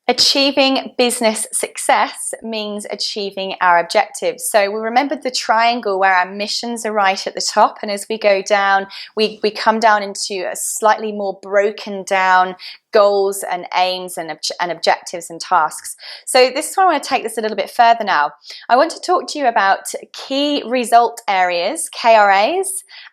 Achieving business success means achieving our objectives. So we remembered the triangle where our missions are right at the top, and as we go down, we come down into a slightly more broken down goals and aims and objectives and tasks. So this is where I want to take this a little bit further now. I want to talk to you about key result areas, KRAs,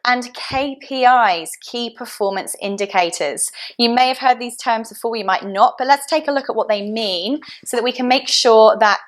and KPIs, key performance indicators. You may have heard these terms before, you might not, but let's take a look at what they mean so that we can make sure that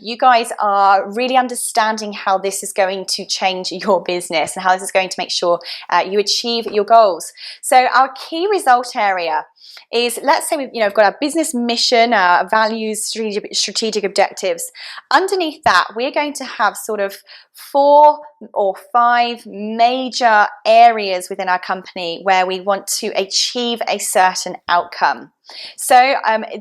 you guys are really understanding how this is going to change your business and how this is going to make sure you achieve your goals. So our key result area is, let's say we've got our business mission, our values, strategic objectives. Underneath that, we're going to have sort of 4 or 5 major areas within our company where we want to achieve a certain outcome. So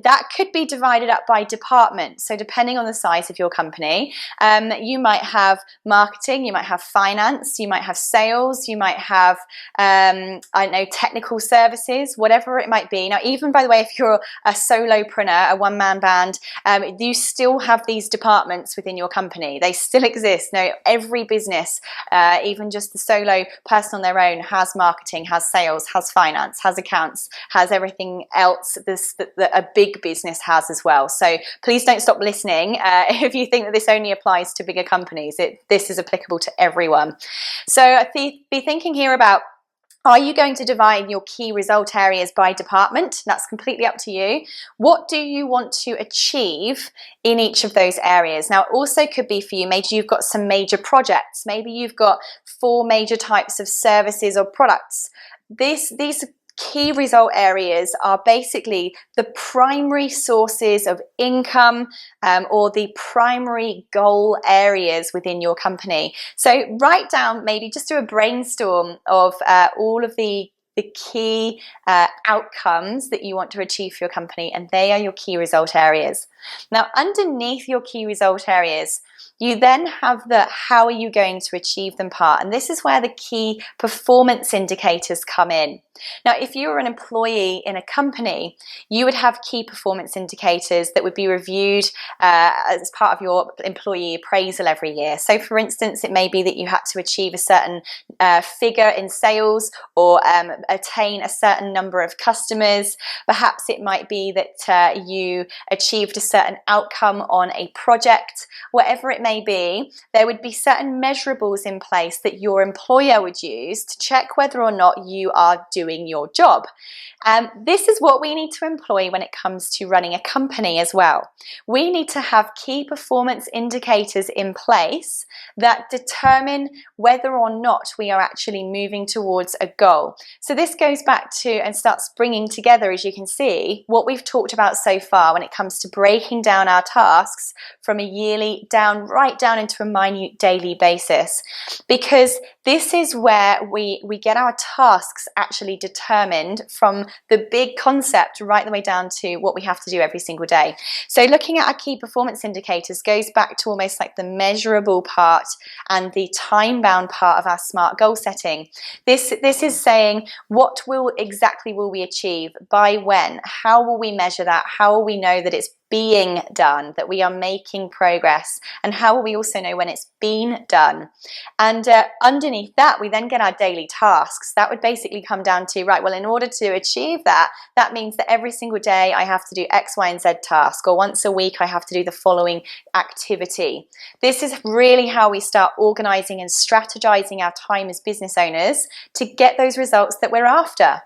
that could be divided up by department. So depending on the size of your company, you might have marketing, you might have finance, you might have sales, you might have, I don't know, technical services, whatever it might be. Now, even by the way, if you're a solopreneur, a one-man band, you still have these departments within your company. They still exist. Now, every business, even just the solo person on their own, has marketing, has sales, has finance, has accounts, has everything else that a big business has as well. So please don't stop listening if you think that this only applies to bigger companies. This is applicable to everyone. So be thinking here about, are you going to divide your key result areas by department? That's completely up to you. What do you want to achieve in each of those areas? Now, it also could be for you, maybe you've got some major projects. Maybe you've got 4 major types of services or products. These key result areas are basically the primary sources of income or the primary goal areas within your company. So write down, maybe just do a brainstorm of all of the key outcomes that you want to achieve for your company, and they are your key result areas. Now, underneath your key result areas, you then have the how are you going to achieve them part, and this is where the key performance indicators come in. Now, if you were an employee in a company, you would have key performance indicators that would be reviewed as part of your employee appraisal every year. So, for instance, it may be that you had to achieve a certain figure in sales or attain a certain number of customers. Perhaps it might be that you achieved a certain outcome on a project. Whatever it may be, there would be certain measurables in place that your employer would use to check whether or not you are doing your job. This is what we need to employ when it comes to running a company as well. We need to have key performance indicators in place that determine whether or not we are actually moving towards a goal. So this goes back to and starts bringing together, as you can see, what we've talked about so far when it comes to breaking down our tasks from a yearly right down into a minute daily basis, because this is where we get our tasks actually determined from the big concept right the way down to what we have to do every single day. So looking at our key performance indicators goes back to almost like the measurable part and the time-bound part of our SMART goal setting. This is saying what exactly will we achieve, by when, how will we measure that, how will we know that it's being done, that we are making progress, and how will we also know when it's been done? And underneath that, we then get our daily tasks. That would basically come down to, right, well, in order to achieve that, that means that every single day I have to do X, Y, and Z task, or once a week I have to do the following activity. This is really how we start organizing and strategizing our time as business owners to get those results that we're after.